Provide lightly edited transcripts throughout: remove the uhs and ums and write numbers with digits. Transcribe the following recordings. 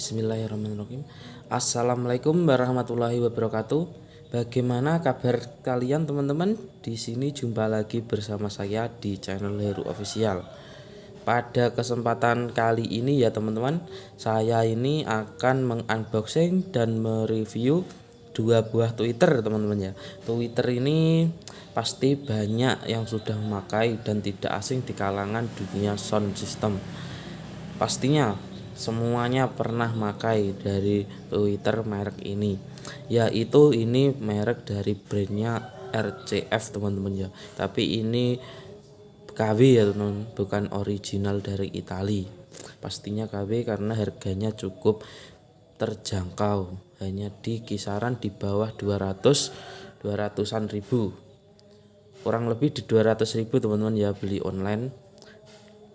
Bismillahirrahmanirrahim. Assalamualaikum warahmatullahi wabarakatuh. Bagaimana kabar kalian teman-teman? Di sini jumpa lagi bersama saya di channel Heru Official. Pada kesempatan kali ini ya teman-teman, saya ini akan mengunboxing dan mereview dua buah Twitter teman-teman ya. Twitter ini pasti banyak yang sudah memakai dan tidak asing di kalangan dunia sound system. Pastinya semuanya pernah pakai dari Twitter merek ini, yaitu ini merek dari brandnya RCF teman-teman ya, tapi ini KW ya teman, bukan original dari Italia. Pastinya KW karena harganya cukup terjangkau, hanya di kisaran di bawah 200-an ribu, kurang lebih di 200 ribu teman-teman ya, beli online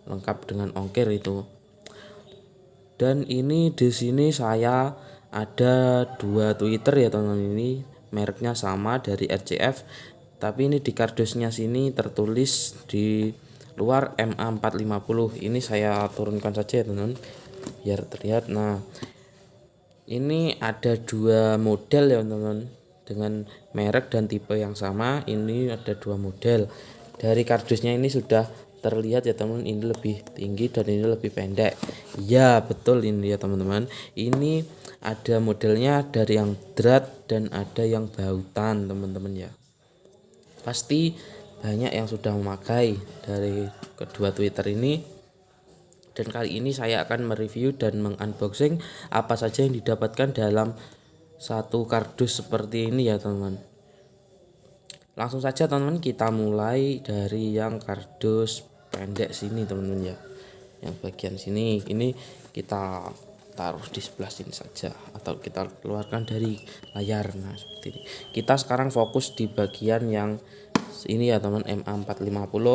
lengkap dengan ongkir itu. Dan ini di sini saya ada dua Twitter ya teman-teman, ini mereknya sama dari RCF, tapi ini di kardusnya sini tertulis di luar MA450. Ini saya turunkan saja ya teman-teman biar terlihat. Nah, ini ada dua model ya teman-teman dengan merek dan tipe yang sama. Ini ada dua model. Dari kardusnya ini sudah terlihat ya teman-teman, ini lebih tinggi dan ini lebih pendek. Ya betul ini ya teman-teman, ini ada modelnya dari yang drat dan ada yang bautan teman-teman ya. Pasti banyak yang sudah memakai dari kedua Twitter ini, dan kali ini saya akan mereview dan mengunboxing apa saja yang didapatkan dalam satu kardus seperti ini ya teman-teman. Langsung saja teman-teman, kita mulai dari yang kardus pendek sini teman-teman ya. Yang bagian sini ini kita taruh di sebelah sini saja atau kita keluarkan dari layar. Nah seperti ini. Kita sekarang fokus di bagian yang ini ya teman, MA450.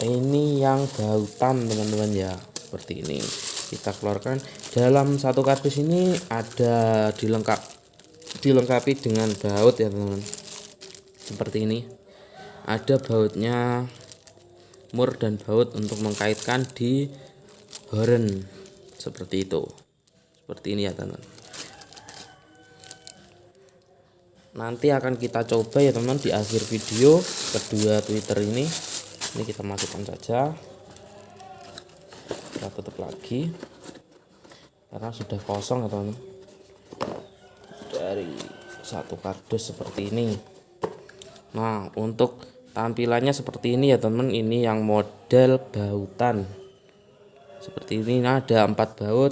Ini yang bautan teman-teman ya, seperti ini. Kita keluarkan. Dalam satu kardus ini ada dilengkapi dengan baut ya teman-teman, seperti ini. Ada bautnya, mur dan baut untuk mengkaitkan di horn, seperti itu. Seperti ini ya teman-teman. Nanti akan kita coba ya teman-teman di akhir video kedua Twitter ini. Ini kita masukkan saja, kita tutup lagi karena sudah kosong ya teman-teman. Dari satu kardus seperti ini. Nah untuk tampilannya seperti ini ya teman-teman, ini yang model bautan seperti ini. Nah, ada 4 baut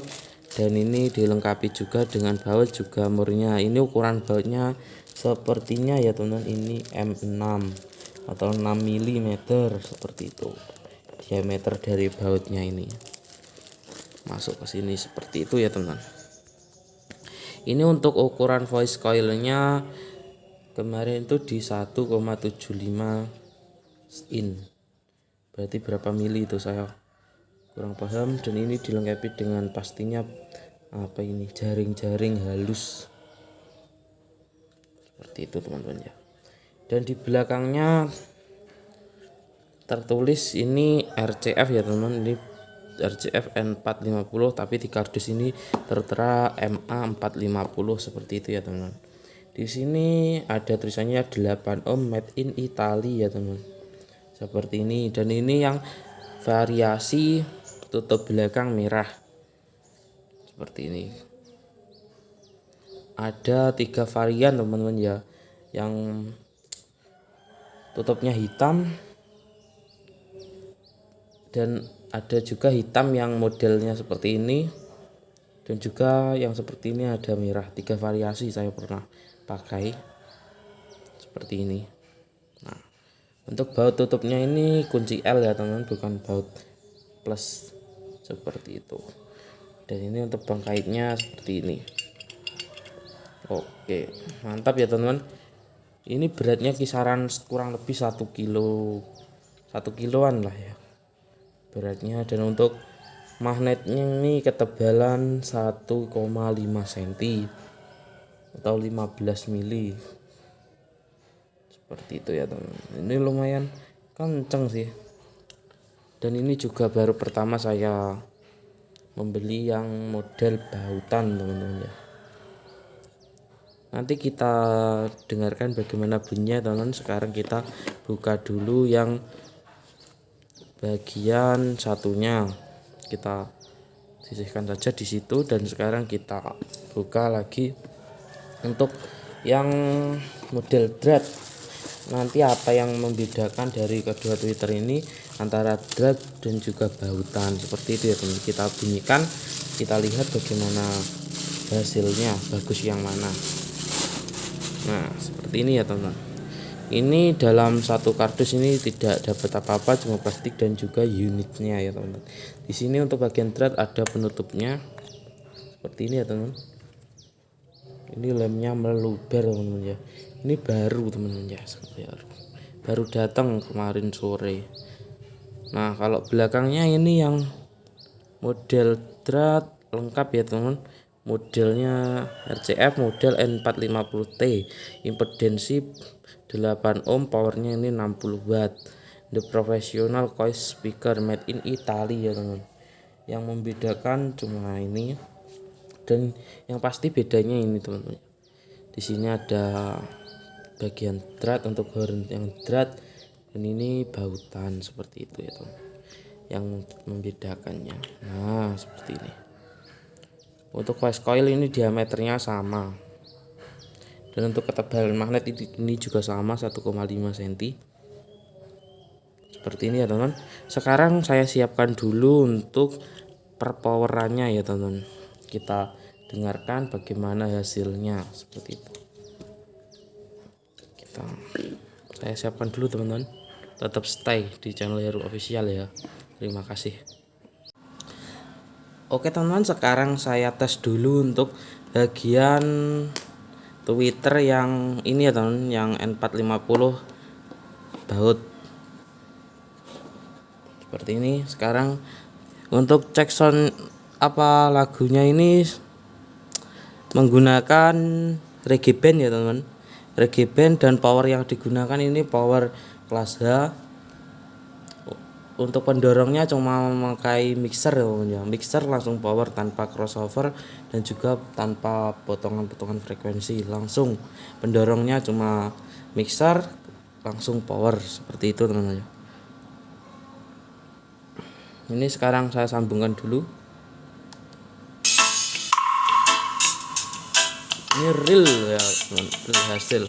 dan ini dilengkapi juga dengan baut juga murnya. Ini ukuran bautnya sepertinya ya teman-teman, ini M6 atau 6 mm seperti itu diameter dari bautnya. Ini masuk ke sini seperti itu ya teman-teman. Ini untuk ukuran voice coilnya kemarin itu di 1,75 in, berarti berapa mili itu saya kurang paham. Dan ini dilengkapi dengan pastinya apa ini, jaring-jaring halus seperti itu teman-teman ya. Dan di belakangnya tertulis ini RCF ya teman-teman, ini RCF N450, tapi di kardus ini tertera MA450 seperti itu ya teman-teman. Di sini ada tulisannya 8 ohm made in Italy ya teman-teman, seperti ini. Dan ini yang variasi tutup belakang merah seperti ini. Ada 3 varian teman-teman ya, yang tutupnya hitam dan ada juga hitam yang modelnya seperti ini, dan juga yang seperti ini ada merah. 3 variasi saya pernah pakai seperti ini. Nah untuk baut tutupnya ini kunci L ya teman-teman, bukan baut plus seperti itu. Dan ini untuk pengkaitnya seperti ini. Oke mantap ya teman-teman. Ini beratnya kisaran kurang lebih 1 kiloan lah ya beratnya. Dan untuk magnetnya ini ketebalan 1,5 cm atau 15 mili seperti itu ya teman-teman. Ini lumayan kenceng sih, dan ini juga baru pertama saya membeli yang model bahutan teman-teman ya. Nanti kita dengarkan bagaimana bunyinya teman-teman. Sekarang kita buka dulu yang bagian satunya, kita sisihkan saja di situ, dan sekarang kita buka lagi untuk yang model drat. Nanti apa yang membedakan dari kedua tweeter ini antara drat dan juga bahutan, seperti itu ya teman. Kita bunyikan, kita lihat bagaimana hasilnya, bagus yang mana. Nah seperti ini ya teman. Ini dalam satu kardus ini tidak dapat apa-apa, cuma plastik dan juga unitnya ya teman. Di sini untuk bagian drat ada penutupnya seperti ini ya teman. Ini lemnya meluber teman-teman ya. Ini baru teman-teman ya, baru datang kemarin sore. Nah kalau belakangnya ini yang model drat lengkap ya teman. Modelnya RCF model N450T, impedensi 8 ohm, powernya ini 60 watt. The professional voice speaker made in Italy ya teman. Yang membedakan cuma ini, dan yang pasti bedanya ini teman-teman. Di sini ada bagian drat untuk horn yang drat, dan ini bahutan seperti itu ya teman. Yang membedakannya. Nah seperti ini. Untuk voice coil ini diameternya sama, dan untuk ketebalan magnet ini juga sama 1,5 cm. Seperti ini ya teman. Sekarang saya siapkan dulu untuk perpowerannya ya teman. Kita dengarkan bagaimana hasilnya seperti itu. Saya siapkan dulu teman-teman. Tetap stay di channel Heru Official ya. Terima kasih. Oke teman-teman, sekarang saya tes dulu untuk bagian tweeter yang ini ya teman, yang N450 baut seperti ini. Sekarang untuk cek sound apa lagunya ini menggunakan reggae band ya teman-teman. Reggae band, dan power yang digunakan ini power kelas H. Untuk pendorongnya cuma memakai mixer ya, mixer langsung power tanpa crossover dan juga tanpa potongan-potongan frekuensi, langsung pendorongnya cuma mixer langsung power seperti itu teman-teman. Ini sekarang saya sambungkan dulu. Ini real ya teman, real hasil.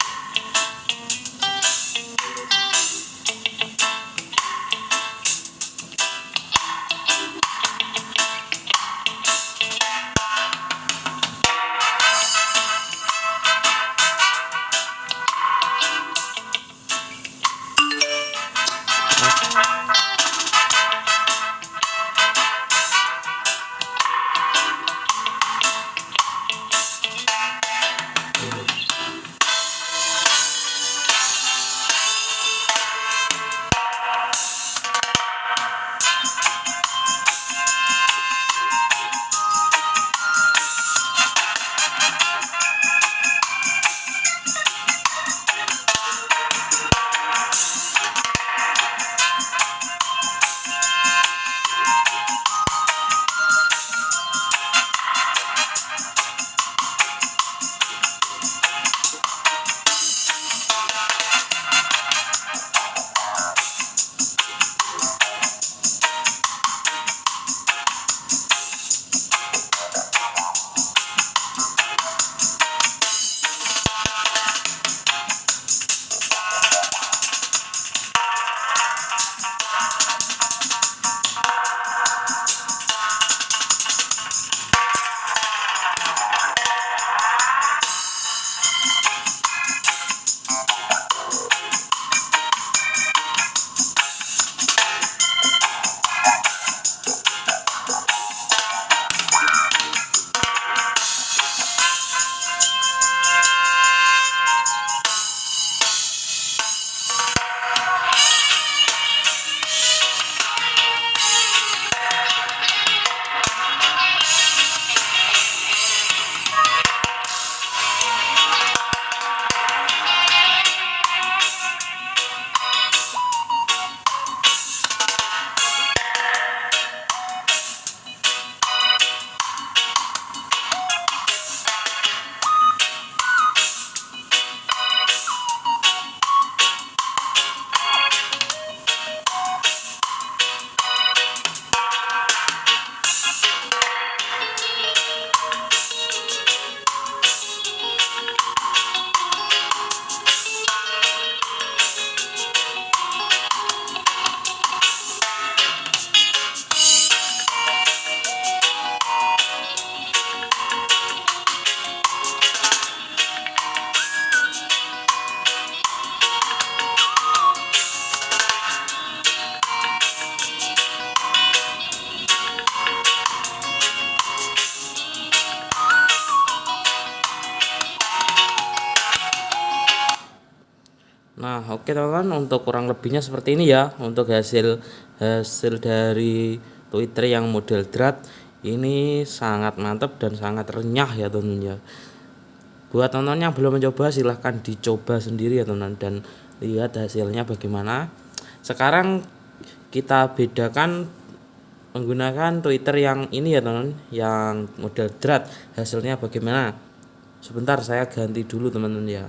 Nah, oke teman-teman, untuk kurang lebihnya seperti ini ya untuk hasil hasil dari Twitter yang model drat ini sangat mantap dan sangat renyah ya teman-teman ya. Buat teman-teman yang belum mencoba silahkan dicoba sendiri ya teman-teman dan lihat hasilnya bagaimana. Sekarang kita bedakan menggunakan Twitter yang ini ya teman-teman, yang model drat hasilnya bagaimana. Sebentar saya ganti dulu teman-teman ya.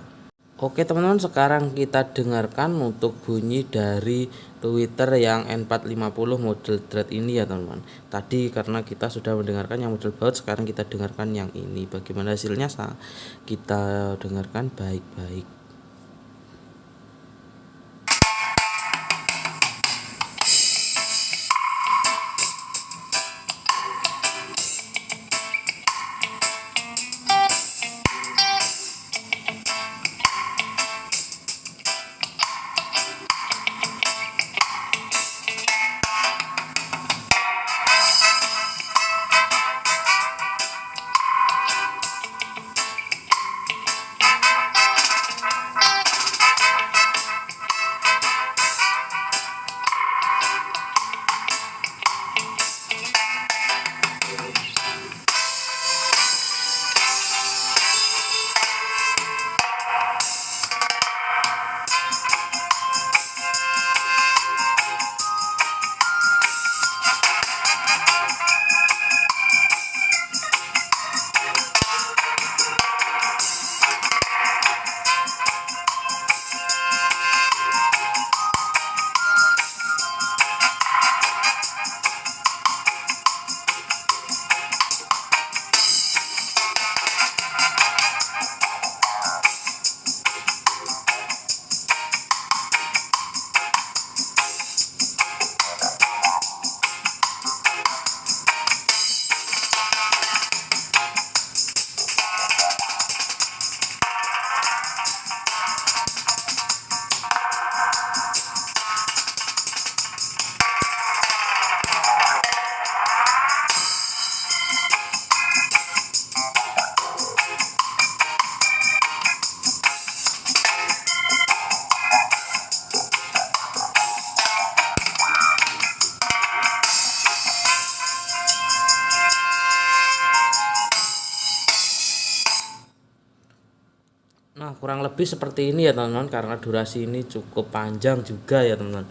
Oke teman-teman, sekarang kita dengarkan untuk bunyi dari Twitter yang N450 model drat ini ya teman-teman. Tadi karena kita sudah mendengarkan yang model baut, sekarang kita dengarkan yang ini. Bagaimana hasilnya kita dengarkan baik-baik. Nah, kurang lebih seperti ini ya teman-teman, karena durasi ini cukup panjang juga ya teman-teman.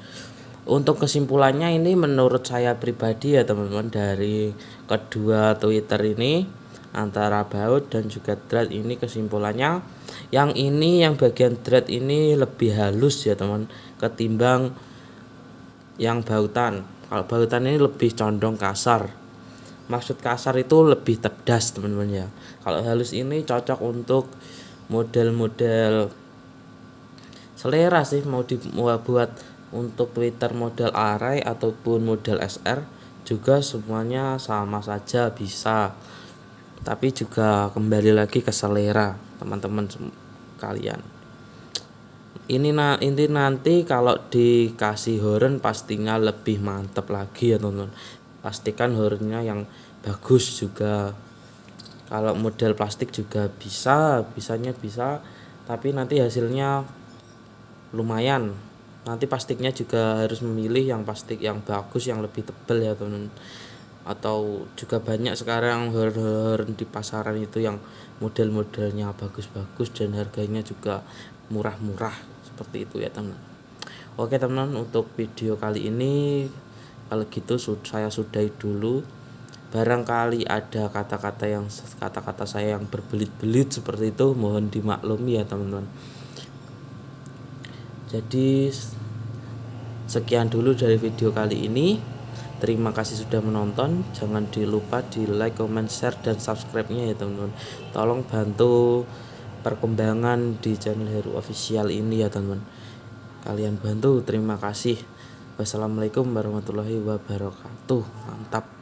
Untuk kesimpulannya ini menurut saya pribadi ya teman-teman, dari kedua Twitter ini antara baut dan juga drat ini kesimpulannya yang ini, yang bagian drat ini lebih halus ya teman ketimbang yang bautan. Kalau bautan ini lebih condong kasar. Maksud kasar itu lebih tegas teman-teman ya. Kalau halus ini cocok untuk model-model selera sih, mau dibuat untuk Twitter model Arai ataupun model SR juga semuanya sama saja bisa, tapi juga kembali lagi ke selera teman-teman kalian. Ini nanti kalau dikasih horn pastinya lebih mantap lagi ya teman-teman. Pastikan hornnya yang bagus juga. Kalau model plastik juga bisanya bisa, tapi nanti hasilnya lumayan. Nanti plastiknya juga harus memilih yang plastik yang bagus, yang lebih tebal ya teman. Atau juga banyak sekarang horn di pasaran itu yang model-modelnya bagus-bagus dan harganya juga murah-murah seperti itu ya teman. Oke teman, untuk video kali ini kalau gitu saya sudahi dulu. Barangkali ada kata-kata saya yang berbelit-belit seperti itu, mohon dimaklumi ya teman-teman. Jadi sekian dulu dari video kali ini. Terima kasih sudah menonton. Jangan dilupa di like, comment, share, dan subscribe-nya ya teman-teman. Tolong bantu perkembangan di channel Heru Official ini ya teman-teman. Kalian bantu, terima kasih. Wassalamualaikum warahmatullahi wabarakatuh. Mantap.